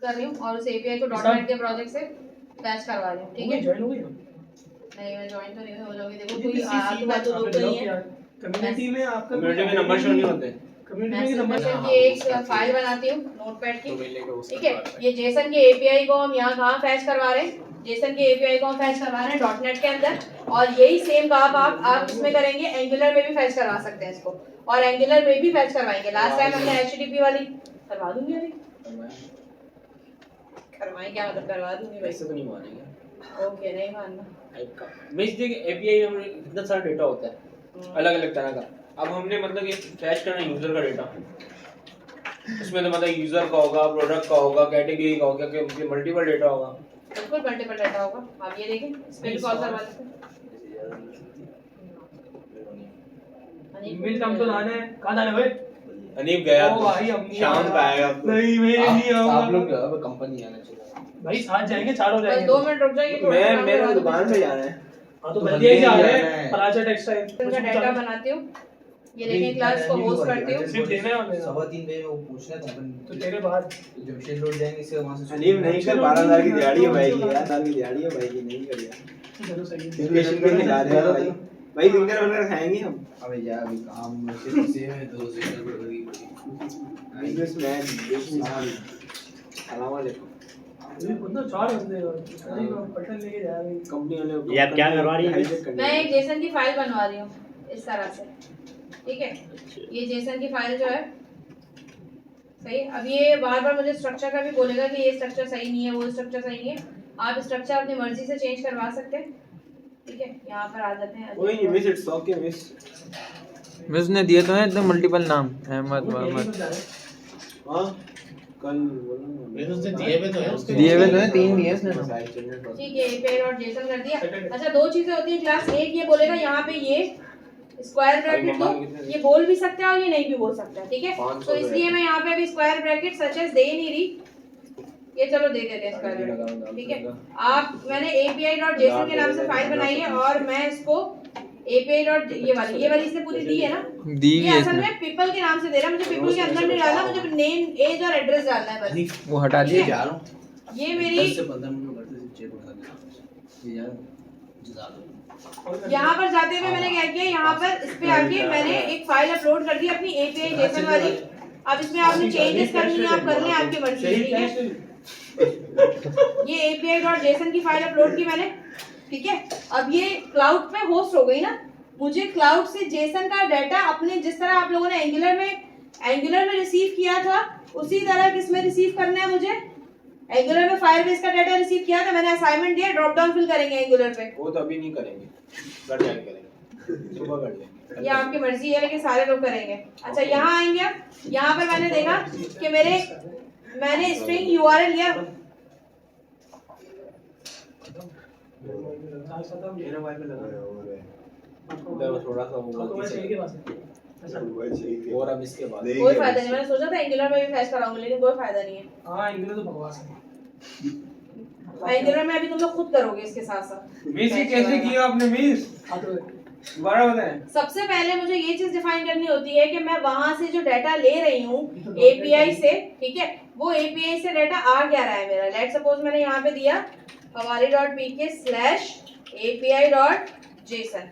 कर रही हूँ और उस एपीआई को .NET के प्रोजेक्ट से फैच करवा रही हूँ, ठीक है? ज्वाइन हो गई नहीं मैं ज्वाइन तो नहीं हो जाऊंगी। देखो कोई आलतू फालतू लोग तो नहीं है कम्युनिटी में, आपका कम्युनिटी में नंबर शो नहीं होते। कम्युनिटी में नंबर की एक फाइल बनाती हूँ नोटपैड की, ठीक है? ये जेसन के एपीआई को हम यहाँ कहाँ फैच करवा रहे हैं? जेसन के एपीआई को हम फैच करवा रहे हैं .NET के अंदर, और यही सेम काम आप इसमें करेंगे, एंगुलर में भी फैच करवा सकते हैं इसको, और एंगुलर में भी फैच करवाएंगे। लास्ट टाइम हमने एचटीटीपी वाली करवा दूंगी अभी करवाएं, क्या मतलब करवा दूंगी भाई? ऐसे तो नहीं मानेंगे। ओके नहीं मानना। मिस देखिए एपीआई में कितना सारा डेटा होता है अलग-अलग तरह का। अब हमने मतलब ये फैच करना यूजर का डेटा, उसमें तो मतलब यूजर का होगा, प्रोडक्ट का होगा, कैटेगरी का होगा, कि मल्टीपल डेटा होगा। बिल्कुल मल्टीपल डाटा होगा। आप ये देखें स्पेल कॉल करवा लेते हैं। मिल काम तो लाना है, कहां जाना है? अनीब गया ओ भाई शाम को आएगा। नहीं मैं नहीं आऊंगा। आप लोग अब कंपनी आना चाहिए भाई साथ जाएंगे, चारों बस जाएंगे। 2 मिनट रुक जाइए थोड़ा। मैं मेरे दुकान पे जाना है। हां तो बल्दिया से आ रहे हैं, पराचा टेक्सटाइल। इनका डाटा बनाती हूँ, ये देखें क्लास को होस्ट करती हूँ। सिर्फ देने वाले 3:15 बजे वो पूछना कंपनी तो तेरे बाद जमशेद रोड जाएंगे, इससे वहां से अनीब नहीं कर 12,000 की दिहाड़ी है भाई की, 11,000 की दिहाड़ी है भाई की, नहीं कर यार। चलो सही है। सिचुएशन पे नहीं जा रहे हैं भाई। भाई फिंगर वगैरह खाएंगे हम। अबे यार अभी काम से है तो से कर पड़ेगी। Businessman businessman. अस्सलाम वालेकुम। ये बंदा 4 बंदे और अरे पटन लेके जा रहे हैं कंपनी वाले ये आप क्या करवा रही है? मैं एक जेसन की फाइल बनवा रही हूँ इस तरह से, ठीक है? ये जेसन की फाइल जो है सही। अब ये बार बार मुझे स्ट्रक्चर का भी बोलेगा कि ये स्ट्रक्चर सही नहीं है, वो स्ट्रक्चर सही नहीं है। आप स्ट्रक्चर अपनी मर्जी से चेंज करवा सकते हैं, ठीक है? यहाँ पर आ जाते हैं। कोई नहीं miss, it's okay miss. Miss ने दिए तो हैं एकदम मल्टीपल नाम, अहमद मोहम्मद। हां कल बोला ना मेरे उसने दिए हुए तो है उसके दिए हुए तो हैं, 3 दिए इसने। ठीक है एपीआई डॉट जेसन कर दिया। अच्छा 2 चीजें होती हैं क्लास। एक ये बोलेगा यहाँ पे ये स्क्वायर ब्रैकेट दो, ये बोल भी सकते हैं और ये नहीं भी बोल सकता है, ठीक है? तो इसलिए मैं यहाँ पे अभी स्क्वायर ब्रैकेट सच एज दे नहीं रही, ये चलो दे देते हैं स्क्वायर ब्रैकेट, ठीक है? आप मैंने एपीआई डॉट जेसन के नाम से फाइल बनाई है और मैं इसको एपीआई डॉट ये वाली इसने पूरी दी है ना, दी ये है असल इसने। में पीपल के नाम से दे रहा है। मुझे पीपल के अंदर नहीं डालना, मुझे नेम एज और एड्रेस डालना है बस। वो हटा ठीक दिए है? जा रहा हूं ये मेरी 10 से 15 मिनट में करते हैं, चेक उठा के ये यार ज्यादा यहाँ पर जाते हुए मैंने क्या किया, यहाँ पर इस पे आके मैंने एक फाइल अपलोड कर दी अपनी एपीआई जेसन वाली। अब इसमें आपने चेंजेस करनी है, आप कर लें, आपकी मर्जी है, ठीक है? ये एपीआई डॉट जेसन की फाइल अपलोड की मैंने, ठीक है? अब ये क्लाउड पे होस्ट हो गई ना, मुझे क्लाउड से जेसन का डाटा अपने जिस तरह आप लोगों ने एंगुलर में रिसीव किया था उसी तरह किसमें रिसीव करना है मुझे। एंगुलर में फायरबेस का डाटा रिसीव किया था, मैंने असाइनमेंट दिया, ड्रॉप डाउन फिल करेंगे एंगुलर पे। वो तो अभी नहीं करेंगे, घर जाके करेंगे, सुबह कर लेंगे। ये आपकी मर्जी है लेकिन सारे लोग करेंगे। अच्छा यहाँ आएंगे, अब यहाँ पर मैंने देखा कि मैंने स्ट्रिंग यूआरएल लिया, मेरा वाई पे लगा उधर थोड़ा सा वो और अब इसके बाद कोई फायदा नहीं। मैंने सोचा था एंगुलर में भी फैच कराऊंगी लेकिन कोई फायदा नहीं है। हां एंगुलर तो बकवास है। एंगुलर में अभी तुम लोग खुद करोगे इसके साथ साथ। मिस ये कैसे किया आपने मिस? दोबारा बताएं। सबसे पहले मुझे ये चीज डिफाइन करनी होती है कि मैं वहां से जो डाटा ले रही हूँ एपीआई से, ठीक है, वो एपीआई से डाटा आ क्या रहा है मेरा। लेट सपोज मैंने यहाँ पे दिया hawali.pk/api.json,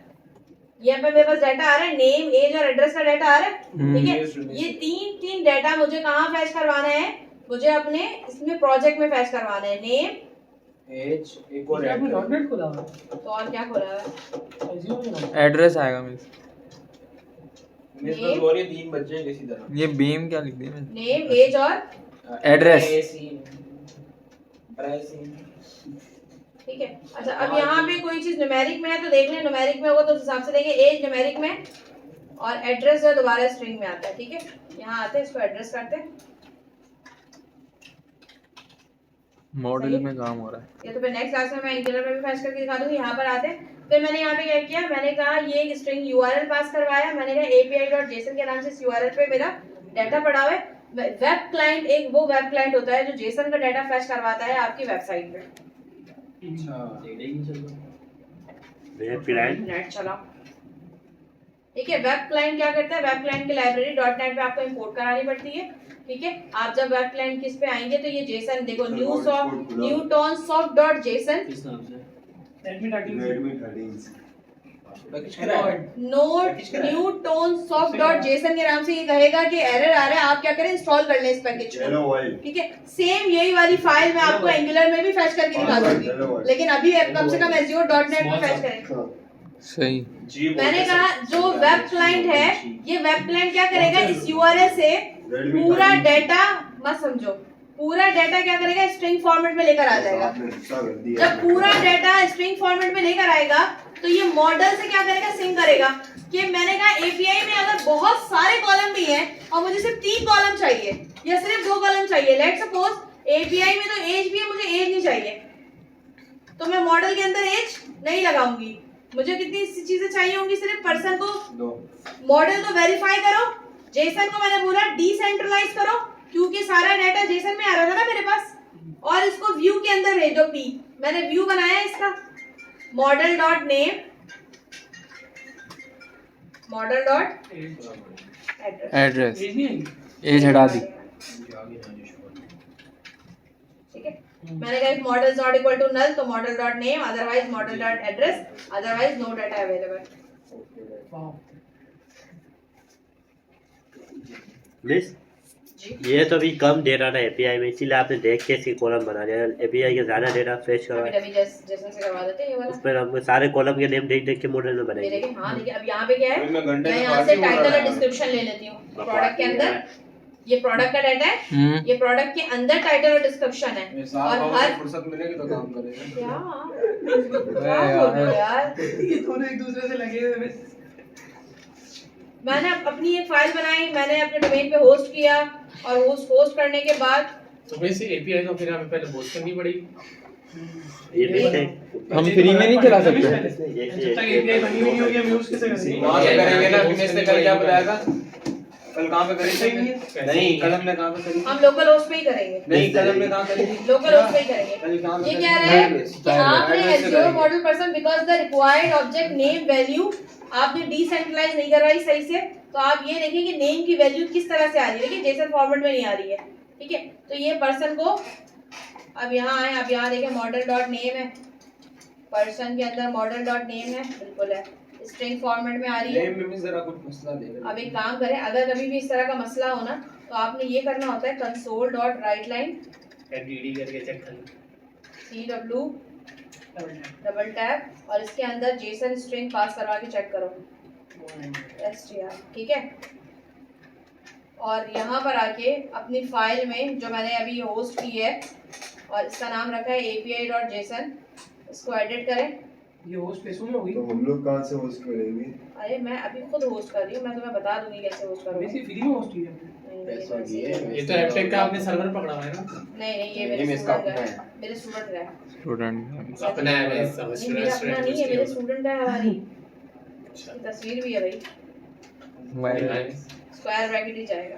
यहाँ पे मेरे पास डाटा आ रहा है, नेम एज और एड्रेस का डाटा आ रहा है, ठीक है? ये तीन डाटा मुझे कहाँ फैच करवाना है, मुझे अपने इसमें प्रोजेक्ट में फैच करवाना है। नेम एज एक और आपने डॉटनेट खोला है तो और क्या खोला है, एड्रेस आएगा मिस। मिस तो बोल रही 3 बच्चे हैं किसी तरह। ये बीम क्या लिख दिया मैंने? नेम एज और एड्रेस। ठीक है। अच्छा अब यहाँ पे कोई चीज न्यूमेरिक में है तो देख लें, न्यूमेरिक में होगा तो उस हिसाब से देंगे। एज न्यूमेरिक में और एड्रेस जो दोबारा स्ट्रिंग में आता है, ठीक है? यहाँ आते हैं, इसको एड्रेस करते हैं। मॉडल में काम हो रहा है। या तो फिर नेक्स्ट क्लास में मैं एंगुलर में भी फैच करके दिखा दूंगी। यहाँ पर आते हैं, फिर मैंने यहाँ पे क्या किया, मैंने कहा ये एक स्ट्रिंग यूआरएल पास करवाया, मैंने कहा api.json के नाम से इस यूआरएल पे मेरा डाटा पड़ा हुआ है। वेब क्लाइंट, एक वो वेब क्लाइंट होता है जो जेसन का डाटा फैच करवाता है आपकी वेबसाइट पे। अच्छा वेब क्लाइंट नेट चला ठीक है। वेब क्लाइंट क्या करता है, वेब क्लाइंट की लाइब्रेरी .NET पे आपको इंपोर्ट करानी पड़ती है। ठीक है, आप जब वेब क्लाइंट किस पे आएंगे तो ये जेसन देखो, newtonsoft.json, किस नाम से? newtonsoft.json के नाम से ये कहेगा कि एरर आ रहा है, आप क्या करें, इंस्टॉल कर लें इस पैकेज को। ठीक है, सेम यही वाली फाइल मैं आपको एंगुलर में भी फैच करके दिखा दूंगी, लेकिन अभी कम से कम azure.net में फैच करें। सही। मैंने कहा जो वेब क्लाइंट है, ये वेब क्लाइंट क्या करेगा, इस यूआरएल से पूरा डेटा, मत समझो, पूरा डेटा क्या करेगा, स्ट्रिंग फॉर्मेट में लेकर आ जाएगा। जब पूरा डेटा स्ट्रिंग फॉर्मेट में लेकर आएगा तो ये मॉडल से क्या करेगा, सिंक करेगा कि मैंने कहा एपीआई में अगर बहुत सारे कॉलम भी हैं और मुझे सिर्फ 3 कॉलम चाहिए या सिर्फ 2 कॉलम चाहिए, लेट सपोज एपीआई में तो एज भी है, मुझे एज नहीं चाहिए, तो मैं मॉडल के अंदर एज नहीं लगाऊंगी। मुझे कितनी चीजें चाहिए होंगी, सिर्फ पर्सन को, मॉडल को वेरीफाई करो, जेसन को मैंने बोला डिसेंट्रलाइज करो क्योंकि सारा डाटा जेसन में आ रहा था ना मेरे पास, और इसको व्यू के अंदर भेजो। पी मैंने व्यू बनाया इसका, model dot name, model dot address, age हटा दी। ठीक है, मैंने कहा model is not equal to null, तो model dot name, otherwise model dot address, otherwise no data available. Miss, ये तो भी कम दे रहा था एपीआई में, इसीलिए आपने देख के इसकी कॉलम बना दिया। एपीआई के ज्यादा दे रहा, फ्रेश करवा, अभी जैसे से करवा देते हैं ये वाला। उस पर हम सारे कॉलम के नेम देख देख के मॉडल में बनाएंगे। देखिए हाँ, देखिए अब यहाँ पे क्या है, मैं यहाँ से टाइटल और डिस्क्रिप्शन ले लेती हूँ। प्रोडक्ट के अंदर ये प्रोडक्ट का डाटा है, ये प्रोडक्ट के अंदर टाइटल और डिस्क्रिप्शन है, और हर फुर्सत मिलेगी तो काम करेंगे। क्या यार, ये दोनों एक दूसरे से लगे हुए हैं। मैंने अपनी एक फाइल बनाई, मैंने अपने डोमेन पे होस्ट किया, और होस्ट करने के बाद तो वैसे एपीआई तो फिर हमें पहले होस्ट करनी पड़ेगी। ये देखते हम फ्री में नहीं चला सकते। जब तक एपीआई बनी हुई नहीं होगी हम यूज कैसे करेंगे? वहाँ से करेंगे ना, दिनेश ने कल क्या बताया था, कल कहाँ पे करेंगे? नहीं, कल हमने कहाँ पे करी? हम लोकल होस्ट पे ही करेंगे। नहीं, कल हमने कहाँ करी? लोकल होस्ट पे ही करेंगे। कल कहाँ पे ये करी? क्या रहा है कि आपने Azure model person because the required object name value आपने डिसेंट्रलाइज नहीं करवाई सही से, तो आप ये देखिए कि नेम की वैल्यू किस तरह से आ रही है, देखिए जेसन फॉर्मेट में नहीं आ रही है। ठीक है, तो ये पर्सन को अब यहाँ आए, अब यहाँ देखें मॉडल डॉट नेम है, पर्सन के अंदर मॉडल डॉट नेम है, बिल्कुल है, स्ट्रिंग फॉर्मेट में आ रही है। नेम में भी जरा कुछ मसला देगा। अब एक काम करें, अगर कभी भी इस तरह का मसला हो ना, तो आपने ये करना होता है console dot right line DD करके चेक कर CW डबल टैप और इसके अंदर जेसन स्ट्रिंग पास करवा के चेक करो str। ठीक है, और यहाँ पर आके अपनी फाइल में जो मैंने अभी होस्ट की है और इसका नाम रखा है api.json, इसको एडिट करें। ये होस्ट कैसे में होगी? तो हम लोग कहाँ से होस्ट करेंगे? अरे मैं अभी खुद होस्ट कर रही हूँ, मैं तुम्हें बता दूंगी कैसे होस्ट करूँगी। वैसे फ्री में होस्ट की है। पैसा दिए, ये तो एपटेक का आपने सर्वर पकड़ा हुआ है ना? नहीं, ये ये मेरे इसका स्टूडेंट अपना है, है। मेरे स्टूडेंट का है। स्टूडेंट अपना है भाई, सब नहीं, मेरा अपना नहीं है, मेरे स्टूडेंट का है। हमारी इसकी तस्वीर भी है भाई। स्क्वायर ब्रैकेट ही जाएगा,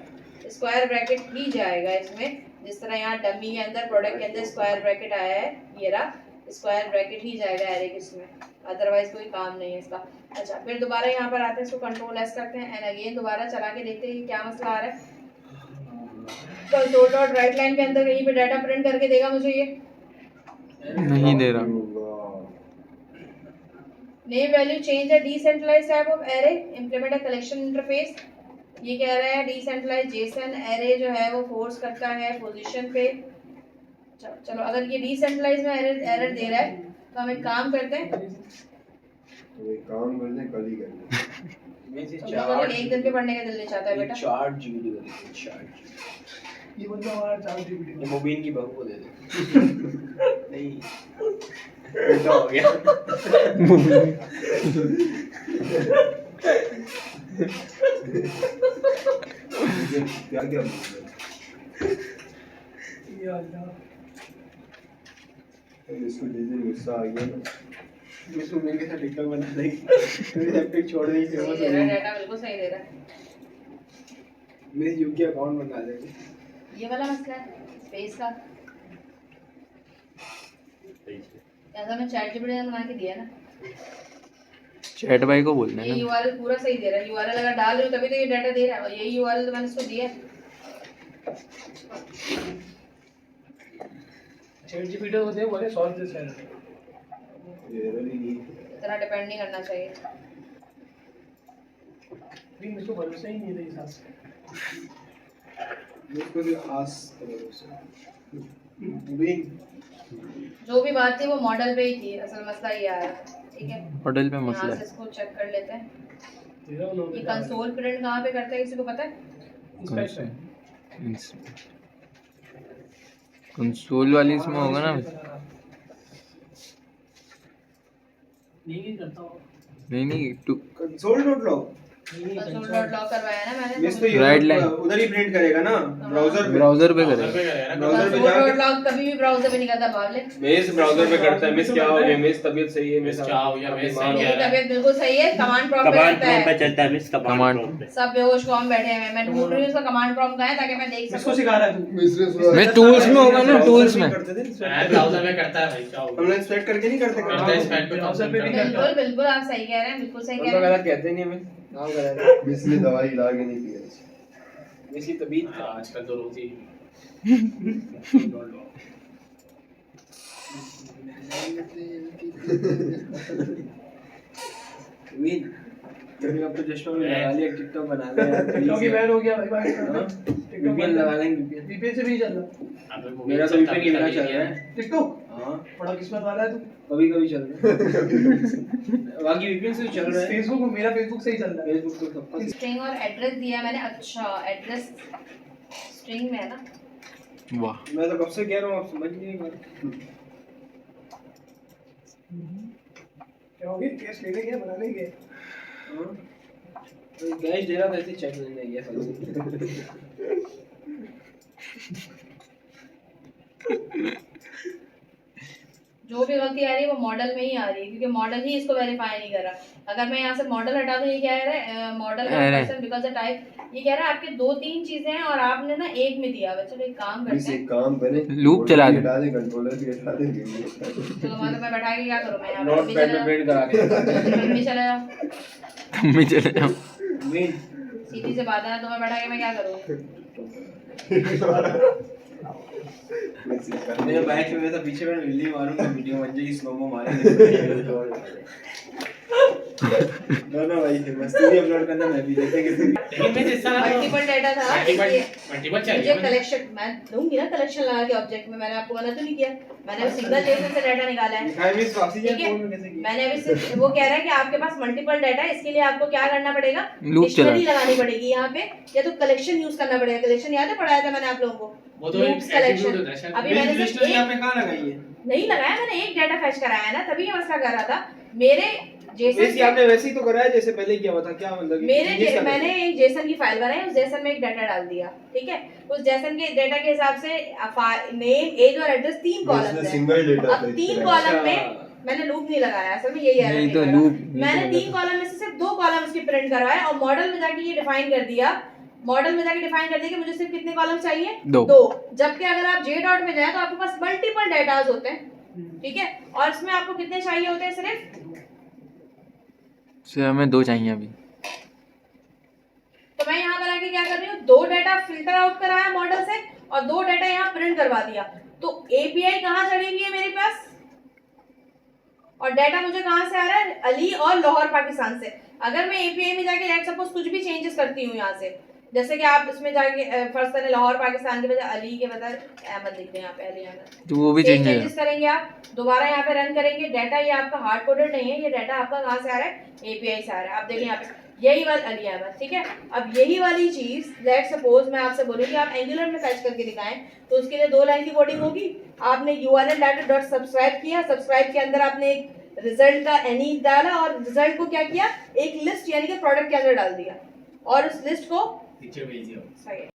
स्क्वायर ब्रैकेट ही जाएगा इसमें, जिस तरह यहाँ डमी के अंदर प्रोडक्ट के अंदर स्क्वायर ब्रैकेट आया है, ये रहा स्क्वायर ब्रैकेट ही जाएगा एरे इसमें, अदरवाइज कोई काम नहीं है इसका। अच्छा, फिर दोबारा यहाँ पर आते हैं, इसको कंट्रोल एस करते हैं एंड अगेन दोबारा चला के देखते हैं कि क्या मसला आ रहा है। कंसोल डॉट राइट लाइन के अंदर कहीं पे डाटा प्रिंट करके देगा मुझे, ये नहीं दे रहा। Name value change the decentralized type of array, implement a collection interface. ये कह रहा है डिसेंट्रलाइज्ड जेसन एरे जो है वो फोर्स करता है पोजीशन पे। चलो अगर ये डिसेंट्रलाइज्ड में एरर दे रहा है तो हम एक काम करते हैं, तो एक काम करते हैं, कल ही करते हैं। एक दिन पे पढ़ने का दिल नहीं चाहता है बेटा। 4 GB करेंगे, 4 GB। ये बंदा हमारा 4 GB ये मुबीन की बहू को दे दे। नहीं, उल्टा हो गया। क्या क्या बोल रहे ये अल्लाह, हैं? इसको जिस दिन गुस्सा आ गया ना, मैं मुबीन के साथ टिकटॉक बना देगी। मेरे एपिक छोड़ देगी, सही फेमस दे हो रहा है, गई। डाटा बिल्कुल सही दे रहा है। मेरे यूके अकाउंट बना देगी। ये वाला मसला है स्पेस का, ऐसा मैं चैट जीपीटी ने बना के दिया ना। चैट भाई को बोलना ये है ना। यूआरएल पूरा सही दे रहा है, यूआरएल अगर डाल रहे हो तभी तो ये डाटा दे रहा है, और यही यूआरएल तो मैंने इसको दिया है। चैट जीपीटी को दे बोले सॉल्व दिस एरर। एरर ही नहीं इतना डिपेंड नहीं करना चाहिए। लेकिन इसको भरोसा ही नहीं है हिसाब से। इसको भी आस करो उसे। भी जो भी बात थी वो मॉडल पे ही थी, असल मसला ये आया। ठीक है, मॉडल पे यहाँ मसला से है। इसको चेक कर लेते हैं। तेरा ये कंसोल प्रिंट कहाँ पे करता है, किसी को पता है? कंसोल वाली इसमें होगा ना। नहीं करता हूँ। नहीं to console dot log console dot log करवाया ना मैंने, मिस तो ये Right line। उधर ही प्रिंट करेगा ना ब्राउज़र पे। ब्राउजर पे करेगा। ब्राउज़र पे कंसोल डॉट जाके लॉग कभी भी ब्राउज़र पे नहीं करता बावले। मिस ब्राउजर पे करता है। मिस क्या हो गया? मिस तबीयत सही है? मिस क्या हो गया? मिस सही मेरी कह रहा है। तबीयत बिल्कुल सही है, कमांड प्रॉम्प्ट पे कमांड करता प्रॉम्प्ट पे है। चलता है मिस, कमांड कमांड प्रॉम्प्ट पे। सब बेहोश कौन बैठे हैं, मैं ढूंढ रही हूँ उसका कमांड प्रॉम्प्ट कहाँ है ताकि मैं देख इसको सकूं। सिखा रहा है तू। मिस्ट्री सुना मैं टूल्स में होगा ना, टूल्स में। करते थे मैं ब्राउज़र में करता है भाई, क्या हो हम गया? लोग इंस्पेक्ट करके नहीं करते करता है स्पेक्ट पे ब्राउज़र पे भी करता है। बिल्कुल बिल्कुल आप सही कह रहे हैं, बिल्कुल सही हम कह तो रहे हैं। गलत कहते नहीं हमें। नाम गलत है। मिस ने दवाई ला के नहीं पिया इसे। मिस की तबीयत हाँ, आजकल तो रोज ही मीन कभी अब तो चश्मा में लगा लिया, टिकटॉक बना लिया यार। टिकटॉक की बैन हो गया भाई भाई। VPN लगा लेंगे VPN। VPN से भी नहीं चल रहा। अबे वो मेरा तो चलता VPN भी ही मेरा नहीं चल रहा है। है। टिकटॉक हाँ बड़ा किस्मत वाला है तू। कभी कभी चल रहा है। बाकी VPN से भी चल रहा है। फेसबुक मेरा फेसबुक से ही चल रहा है। फेसबुक तो सबका स्ट्रिंग और एड्रेस दिया मैंने। अच्छा एड्रेस स्ट्रिंग में है ना। वाह मैं तो कब से कह रहा हूँ, आप समझ नहीं पा रहे। क्या हो गया? केस लेने गया, बनाने गया। हाँ। तो गैस दे रहा था, ऐसे चेक लेने गया था। जो भी गलती आ रही है वो मॉडल में ही आ रही है, क्योंकि मॉडल ही इसको वेरीफाई नहीं कर रहा। अगर मैं यहाँ से मॉडल हटा दूँ, ये क्या है model person because the type, ये कह रहा है आपके 2-3 चीजें हैं और आपने ना एक में दिया हुआ है। चलो एक काम मिस करते हैं, एक काम करें, लूप चला दे। हटा दे, कंट्रोलर भी हटा दे। तो मतलब मैं बैठा के क्या करूँ, मैं यहाँ पे नोट पैड में प्रिंट करा के मम्मी चला जाओ, तुम भी चले जाओ। मीन सीधी से बात है ना, तो मैं बैठा के मैं क्या करूँ। मेरे बाइक में वैसा पीछे में बिल्ली मारूंगा, वीडियो बन जाएगी, स्लोमो मारेंगे। दोनों भाई थे, मस्ती भी अपलोड करना, मैं भी देखेंगे। लेकिन मैं जिस तरह मल्टीपल डाटा था इसलिए मल्टीपल मुझे चाहिए। कलेक्शन मैं दूंगी ना, कलेक्शन लगा के ऑब्जेक्ट में। मैंने आपको मना तो नहीं किया, मैंने सिंगल जेसन से डाटा निकाला है। दिखाई मिस वासी जी ठीक है, फोन में कैसे किया? मैंने अभी सिर्फ वो कह रहा है कि आपके पास मल्टीपल डाटा है, इसके लिए आपको क्या करना पड़ेगा, लूप चला डिक्शनरी लगानी पड़ेगी यहाँ पे, या तो कलेक्शन यूज करना पड़ेगा। कलेक्शन याद है पढ़ाया था मैंने आप लोगों को, वो तो लूप्स कलेक्शन। attribute होता है शायद। अभी मैंने सिर्फ डिक्शनरी यहाँ एक पे कहाँ लगाई है? नहीं लगाया, मैंने एक डाटा फैच कराया ना, तभी ये मसला कर रहा था। मेरे वैसे जेसन आपने वैसे ही तो कराया जैसे पहले किया हुआ था, क्या मतलब कि changes कर मैंने रहे एक जेसन की फाइल बनाई, उस जेसन में एक डाटा डाल दिया। ठीक है, उस जेसन के डाटा के हिसाब से नेम, एज और एड्रेस 3 कॉलम्स इसने हैं। सिंगल डेटा अब 3 कॉलम में मैंने लूप नहीं लगाया, असल में यही नहीं तो है। लूप मैंने 3 कॉलम में से सिर्फ 2 कॉलम उसके प्रिंट करवाए और मॉडल में जाके ये डिफाइन कर दिया, मॉडल में जाके डिफाइन कर दिया कि मुझे सिर्फ कितने कॉलम चाहिए, 2। जबकि अगर आप जे डॉट में जाए तो आपके पास मल्टीपल डाटाज होते हैं। ठीक है, और इसमें आपको कितने चाहिए होते हैं, सिर्फ सर हमें 2 चाहिए अभी। तो मैं यहाँ बना के क्या कर रही हूँ, 2 डाटा फिल्टर आउट कराया मॉडल से और 2 डाटा यहाँ प्रिंट करवा दिया। तो एपीआई कहाँ चढ़ी हुई है मेरे पास, और डाटा मुझे कहाँ से आ रहा है, अली और लाहौर पाकिस्तान से। अगर मैं एपीआई में जाके लेट्स सपोज कुछ भी चेंजेस करती हूँ यहाँ से, जैसे कि आप इसमें जाके फर्स्ट करें लाहौर पाकिस्तान के बजाय अली के बजाय अहमद लिखते हैं, यहाँ पे अली अहमद, तो वो भी चेंज है। चेंजेस करेंगे आप, दोबारा यहाँ पे रन करेंगे, डाटा ये आपका हार्ड कोडेड नहीं है, ये डाटा आपका कहाँ से आ रहा है, एपीआई से आ रहा है। आप देखिए यहाँ पे यही वाला अली अहमद। ठीक है, अब यही वाली चीज लेट्स सपोज मैं आपसे बोलूँ कि आप एंगुलर में फैच करके दिखाएं, तो उसके लिए 2 लाइन की कोडिंग होगी। आपने URL डाटा डॉट सब्सक्राइब किया, सब्सक्राइब के अंदर आपने एक रिजल्ट का एनी डाला और रिजल्ट को क्या किया, एक लिस्ट यानी कि प्रोडक्ट के अंदर डाल दिया और उस लिस्ट को पिक्चर भेज दिया। सही है।